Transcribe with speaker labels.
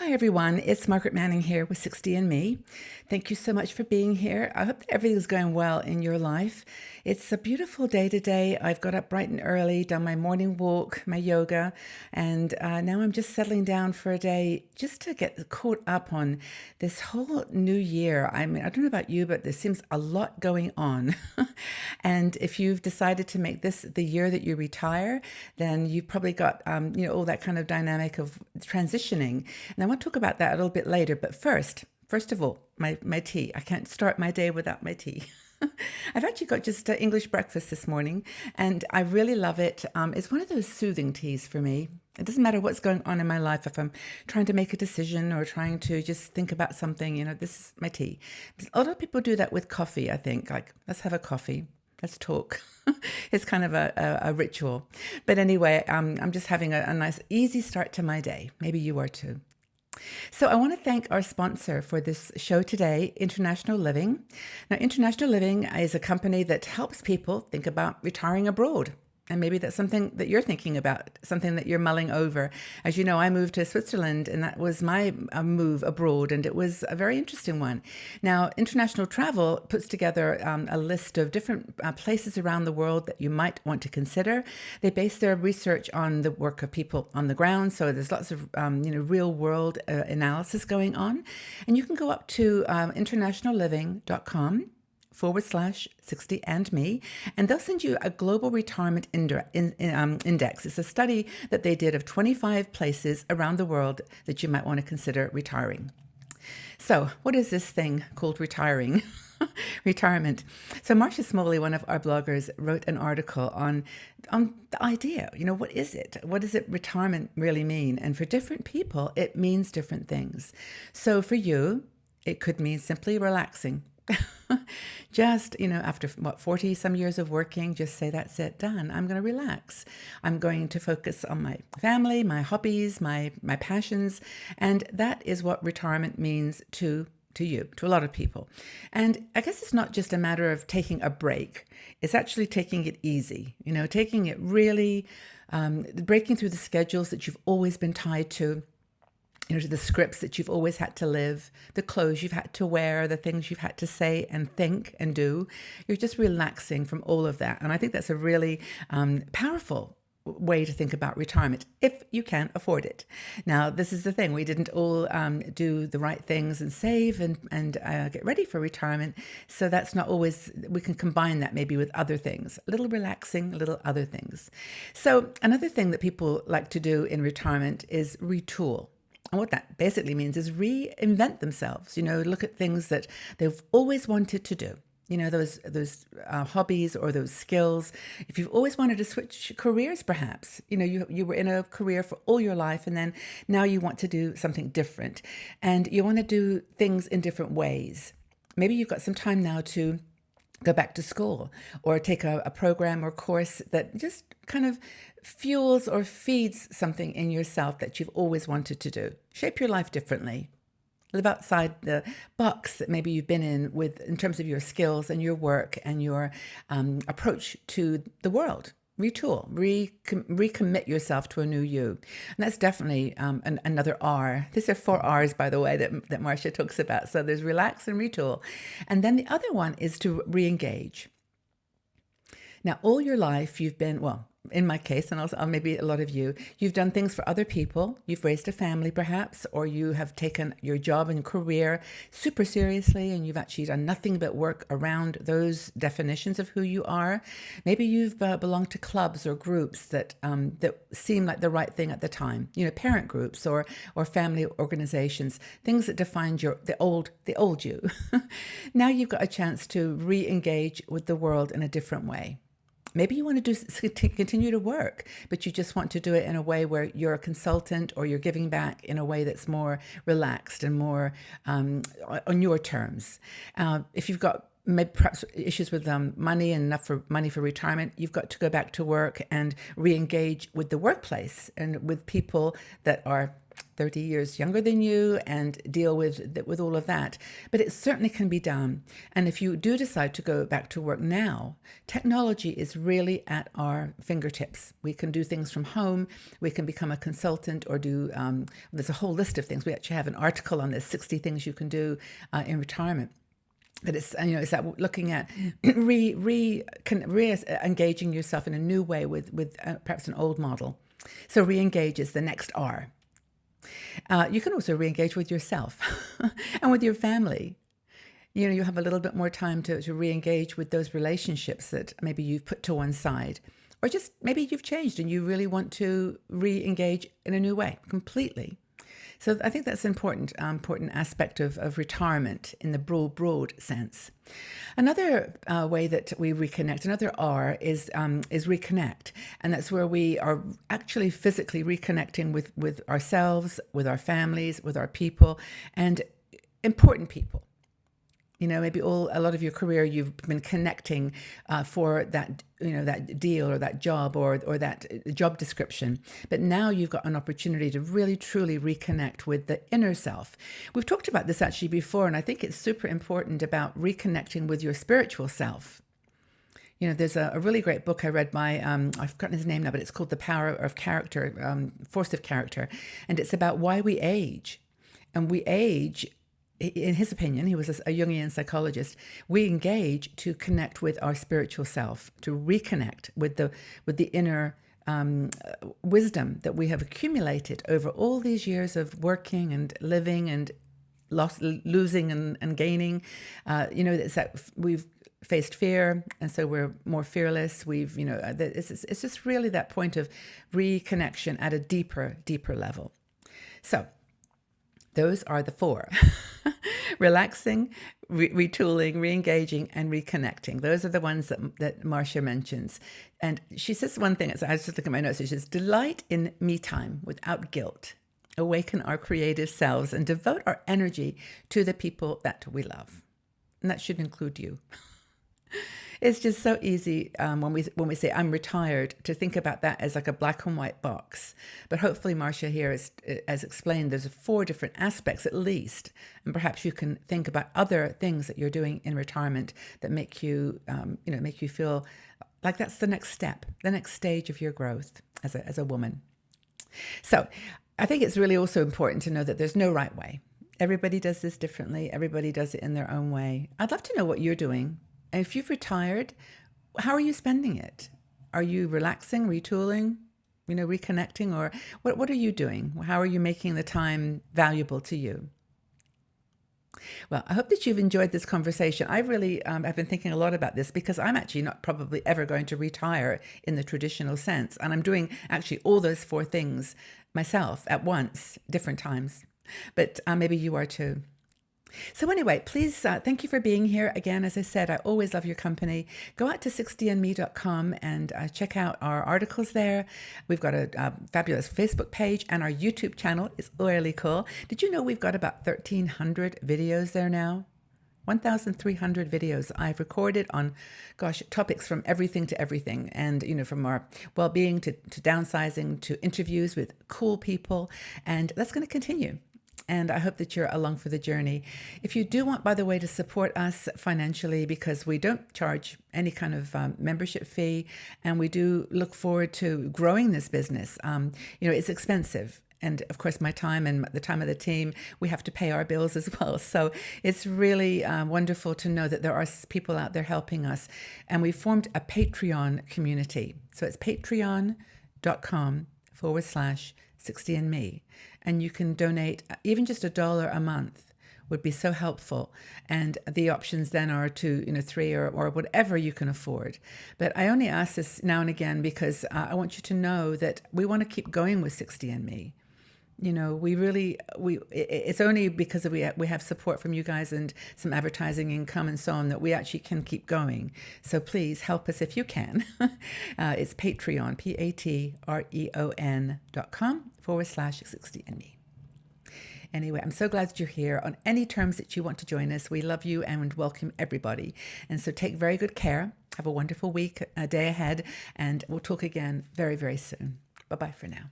Speaker 1: Hi, everyone. It's Margaret Manning here with 60 and Me. Thank you so much for being here. I hope that everything's going well in your life. It's a beautiful day today. I've got up bright and early, done my morning walk, my yoga, and now I'm just settling down for a day just to get caught up on this whole new year. I mean, I don't know about you, but there seems a lot going on. And if you've decided to make this the year that you retire, then you've probably got, all that kind of dynamic of transitioning. And I want to talk about that a little bit later. But first of all, my tea. I can't start my day without my tea. I've actually got just English breakfast this morning, and I really love it. It's one of those soothing teas for me. It doesn't matter what's going on in my life. If I'm trying to make a decision or trying to just think about something, this is my tea. A lot of people do that with coffee, I think. Like, let's have a coffee. Let's talk. It's kind of a ritual. But anyway, I'm just having a nice, easy start to my day. Maybe you are too. So I want to thank our sponsor for this show today, International Living. Now, International Living is a company that helps people think about retiring abroad. And maybe that's something that you're thinking about, something that you're mulling over. As you know, I moved to Switzerland, and that was my move abroad, and it was a very interesting one. Now, International Travel puts together a list of different places around the world that you might want to consider. They base their research on the work of people on the ground, so there's lots of real world analysis going on. And you can go up to internationalliving.com /60 and me, and they'll send you a global retirement index. It's a study that they did of 25 places around the world that you might want to consider retiring. So what is this thing called retiring? Retirement. So Marcia Smalley, one of our bloggers, wrote an article on the idea. What is it? What does retirement really mean? And for different people, it means different things. So for you, it could mean simply relaxing. Just, after 40 some years of working, just say, that's it, done. I'm going to relax. I'm going to focus on my family, my hobbies, my passions. And that is what retirement means to you, to a lot of people. And I guess it's not just a matter of taking a break. It's actually taking it easy, taking it really, breaking through the schedules that you've always been tied to the scripts that you've always had to live, the clothes you've had to wear, the things you've had to say and think and do. You're just relaxing from all of that. And I think that's a really powerful way to think about retirement, if you can afford it. Now, this is the thing. We didn't all do the right things and save and get ready for retirement. So that's not always, we can combine that maybe with other things, a little relaxing, a little other things. So another thing that people like to do in retirement is retool. And what that basically means is reinvent themselves, look at things that they've always wanted to do, those hobbies or those skills. If you've always wanted to switch careers, perhaps, you were in a career for all your life, and then now you want to do something different, and you want to do things in different ways. Maybe you've got some time now to go back to school or take a program or course that just kind of fuels or feeds something in yourself that you've always wanted to do. Shape your life differently. Live outside the box that maybe you've been in terms of your skills and your work and your approach to the world. Retool, recommit yourself to a new you. And that's definitely another R. These are 4 R's, by the way, that Marcia talks about. So there's relax and retool. And then the other one is to reengage. Now, all your life you've been, in my case, and also maybe a lot of you, you've done things for other people. You've raised a family, perhaps, or you have taken your job and career super seriously, and you've actually done nothing but work around those definitions of who you are. Maybe you've belonged to clubs or groups that seem like the right thing at the time. Parent groups or family organizations, things that defined the old you. Now you've got a chance to re-engage with the world in a different way. Maybe you want to continue to work, but you just want to do it in a way where you're a consultant or you're giving back in a way that's more relaxed and more on your terms. If you've got maybe perhaps issues with money and enough for money for retirement, you've got to go back to work and re-engage with the workplace and with people that are 30 years younger than you and deal with all of that. But it certainly can be done. And if you do decide to go back to work now, technology is really at our fingertips. We can do things from home. We can become a consultant or do, there's a whole list of things. We actually have an article on this, 60 things you can do in retirement. But it's, it's that looking at re-engaging yourself in a new way with perhaps an old model. So re-engage is the next R. You can also re-engage with yourself and with your family. You have a little bit more time to re-engage with those relationships that maybe you've put to one side, or just maybe you've changed and you really want to re-engage in a new way completely. So I think that's an important aspect of retirement in the broad sense. Another way that we reconnect, another R, is reconnect. And that's where we are actually physically reconnecting with ourselves, with our families, with our people, and important people. Maybe a lot of your career you've been connecting for that, that deal or that job or that job description. But now you've got an opportunity to really, truly reconnect with the inner self. We've talked about this actually before, and I think it's super important about reconnecting with your spiritual self. There's a really great book I read by, I've forgotten his name now, but it's called The Power of Character, Force of Character. And it's about why we age. And we age, in his opinion, he was a Jungian psychologist, we engage to connect with our spiritual self, to reconnect with the inner wisdom that we have accumulated over all these years of working and living and losing and gaining. It's that we've faced fear, and so we're more fearless. It's just really that point of reconnection at a deeper level. So those are the four. Relaxing, retooling, re-engaging, and reconnecting. Those are the ones that Marcia mentions. And she says one thing, I was just looking at my notes, she says, delight in me time without guilt. Awaken our creative selves and devote our energy to the people that we love. And that should include you. It's just so easy when we say I'm retired to think about that as like a black and white box. But hopefully Marcia here has explained there's 4 different aspects at least. And perhaps you can think about other things that you're doing in retirement that make you, make you feel like that's the next step, the next stage of your growth as a woman. So I think it's really also important to know that there's no right way. Everybody does this differently. Everybody does it in their own way. I'd love to know what you're doing. And if you've retired, how are you spending it? Are you relaxing, retooling, reconnecting, or what are you doing? How are you making the time valuable to you? Well, I hope that you've enjoyed this conversation. I really have been thinking a lot about this because I'm actually not probably ever going to retire in the traditional sense. And I'm doing actually all those 4 things myself at once, different times. But maybe you are too. So anyway, please, thank you for being here. Again, as I said, I always love your company. Go out to 60andme.com and check out our articles there. We've got a fabulous Facebook page, and our YouTube channel is really cool. Did you know we've got about 1,300 videos there now? 1,300 videos I've recorded on, topics from everything to everything. And, from our well-being to downsizing to interviews with cool people. And that's going to continue. And I hope that you're along for the journey. If you do want, by the way, to support us financially, because we don't charge any kind of membership fee, and we do look forward to growing this business. It's expensive. And of course, my time and the time of the team, we have to pay our bills as well. So it's really wonderful to know that there are people out there helping us. And we formed a Patreon community. So it's patreon.com/60andme. And you can donate even just $1 a month would be so helpful. And the options then are to, $3 or whatever you can afford. But I only ask this now and again because I want you to know that we want to keep going with 60andme. It's only because we have support from you guys and some advertising income and so on that we actually can keep going. So please help us if you can. It's Patreon, patreon.com/60andme. Anyway, I'm so glad that you're here on any terms that you want to join us. We love you and welcome everybody. And so take very good care. Have a wonderful week, a day ahead, and we'll talk again very, very soon. Bye-bye for now.